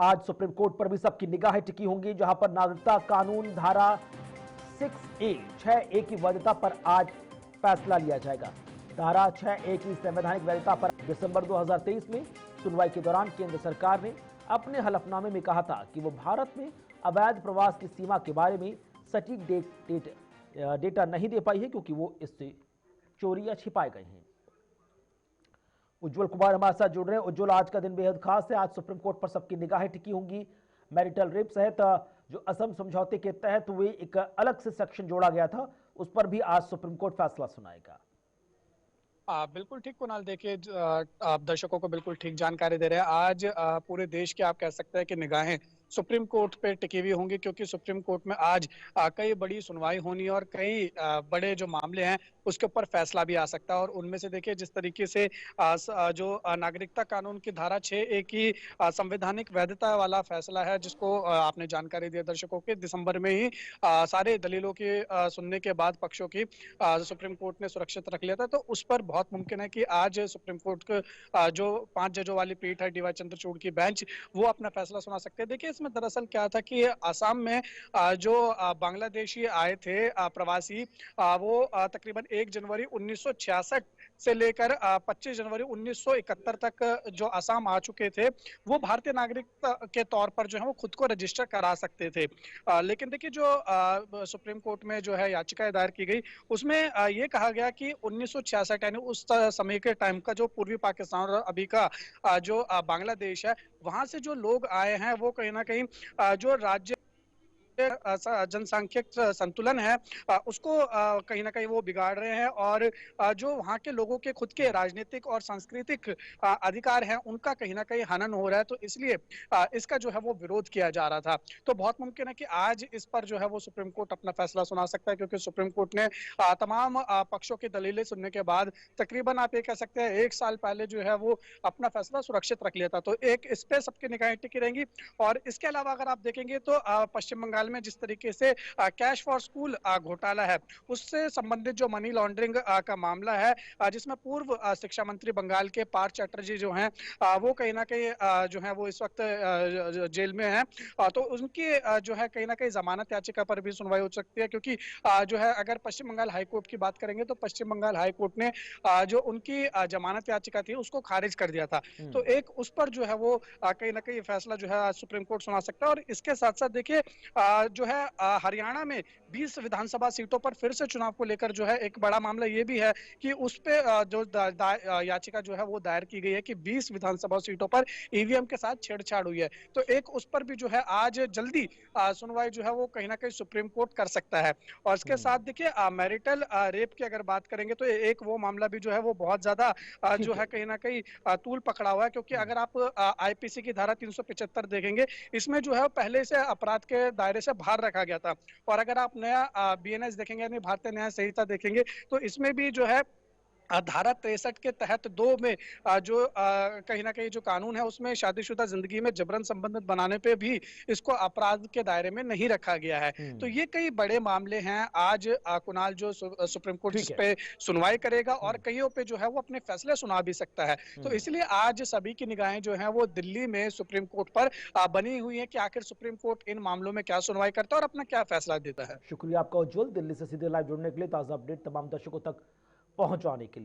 आज supreme court पर भी सबकी निगाहें टिकी होंगी, जहां पर नागरिकता कानून धारा 6A की वैधता पर आज फैसला लिया जाएगा। धारा 6A की संवैधानिक वैधता पर दिसंबर 2023 में सुनवाई के दौरान केंद्र सरकार ने अपने हलफनामे में कहा था कि वो भारत में अवैध प्रवास की सीमा के बारे में सटीक डेटा नहीं दे पाई है, क्योंकि वो इससे चोरी या छिपाए गए हैं। उज्जवल कुमार हमारे साथ जुड़ रहे हैं। उज्जवल, आज का दिन बेहद खास है। आज सुप्रीम कोर्ट पर सबकी निगाहें टिकी होंगी। मैरिटल रेप सहित जो असम समझौते के तहत हुए एक अलग से सेक्शन जोड़ा गया था, उस पर भी आज सुप्रीम कोर्ट फैसला सुनाएगा। बिल्कुल ठीक कुणाल, देखिए आप दर्शकों को बिल्कुल ठीक जानकारी दे रहे हैं। आज पूरे देश की आप कह सकते हैं कि निगाहें सुप्रीम कोर्ट पे टिकी हुई होंगी, क्योंकि सुप्रीम कोर्ट में आज कई बड़ी सुनवाई होनी है और कई बड़े जो मामले हैं उसके ऊपर फैसला भी आ सकता है। और उनमें से देखिए जिस तरीके से जो नागरिकता कानून की धारा 6A की संवैधानिक वैधता वाला फैसला है, जिसको आपने जानकारी दी दर्शकों के, दिसंबर में ही सारे दलीलों के सुनने के बाद पक्षों की सुप्रीम कोर्ट ने सुरक्षित रख लिया था। तो उस पर बहुत मुमकिन है कि आज सुप्रीम कोर्ट के जो 5 जजों वाली पीठ है, डीवाई चंद्रचूड़ की बेंच, वो अपना फैसला सुना सकते हैं। देखिए इसमें दरअसल क्या था कि असम में जो बांग्लादेशी आए थे प्रवासी, वो तकरीबन 1 जनवरी 1966 से लेकर 25 जनवरी 1971 तक जो असम आ चुके थे, वो भारतीय नागरिक के तौर पर जो है वो खुद को रजिस्टर करा सकते थे। लेकिन देखिए जो सुप्रीम कोर्ट में जो है याचिका दायर की गई, उसमें ये कहा गया कि 1966 यानी उस समय के टाइम का जो पूर्वी पाकिस्तान और अभी का जो बांग्लादेश है, वहां से जो लोग आए हैं वो कहीं ना कहीं जो राज्य जनसांख्यिक संतुलन है उसको कहीं ना कहीं वो बिगाड़ रहे हैं, और जो वहाँ के लोगों के खुद के राजनीतिक और सांस्कृतिक अधिकार हैं उनका कहीं ना कहीं हनन हो रहा है। तो इसलिए इसका जो है वो विरोध किया जा रहा था। तो बहुत मुमकिन है कि आज इस पर जो है वो सुप्रीम कोर्ट अपना फैसला सुना सकता है, क्योंकि सुप्रीम कोर्ट ने तमाम पक्षों की दलीलें सुनने के बाद तकरीबन आप ये कह सकते हैं 1 साल पहले जो है वो अपना फैसला सुरक्षित रख लिया था। तो एक इस पे सबकी निगाहें टिकी रहेंगी। और इसके अलावा अगर आप देखेंगे तो पश्चिम बंगाल में जिस तरीके से कैश फॉर स्कूल घोटाला है, उससे संबंधित जो मनी लॉन्ड्रिंग का मामला है, जिसमें पूर्व शिक्षा मंत्री बंगाल के पार्थ चैटर्जी जो हैं, वो कहीं ना कहीं जो है वो इस वक्त जेल में है। तो उनकी जो है कहीं ना कहीं जमानत याचिका पर भी सुनवाई हो सकती है, क्योंकि जो है अगर पश्चिम बंगाल हाईकोर्ट की बात करेंगे तो पश्चिम बंगाल हाईकोर्ट ने जो उनकी जमानत याचिका थी उसको खारिज कर दिया था। तो एक उस पर जो है वो कहीं ना कहीं फैसला जो है सुप्रीम कोर्ट सुना सकता है। और इसके साथ साथ देखिए जो है हरियाणा में 20 विधानसभा सीटों पर फिर से चुनाव को लेकर जो है एक बड़ा मामला ये भी है कि उस पे जो याचिका जो है वो दायर की गई है कि 20 विधानसभा सीटों पर ईवीएम के साथ छेड़छाड़ हुई है। तो एक उस पर भी जो है आज जल्दी सुनवाई जो है वो कहीं ना कहीं सुप्रीम कोर्ट कर सकता है। और इसके साथ देखिए मैरिटल रेप की अगर बात करेंगे तो एक वो मामला भी जो है वो बहुत ज्यादा जो है कहीं ना कहीं तूल पकड़ा हुआ है, क्योंकि अगर आप आईपीसी की धारा 375 देखेंगे, इसमें जो है पहले से अपराध के दायरे से बाहर रखा गया था। और अगर आप नया बीएनएस देखेंगे यानी भारतीय न्याय संहिता देखेंगे, तो इसमें भी जो है धारा 63 के तहत 2 में जो कहीं ना कहीं जो कानून है उसमें शादीशुदा जिंदगी में जबरन संबंधित बनाने पे भी इसको अपराध के दायरे में नहीं रखा गया है। तो ये कई बड़े मामले हैं। आज कुणाल जो सुप्रीम कोर्ट जिस ठीक है। पे सुनवाई करेगा और कईयों पे जो है वो अपने फैसले सुना भी सकता है। तो इसलिए आज सभी की निगाहें जो है वो दिल्ली में सुप्रीम कोर्ट पर बनी हुई है कि आखिर सुप्रीम कोर्ट इन मामलों में क्या सुनवाई करता है और अपना क्या फैसला देता है। शुक्रिया आपका उज्जवल, दिल्ली से सीधे लाइव जुड़ने के लिए, ताजा अपडेट तमाम दर्शकों तक पहुंचाने के लिए।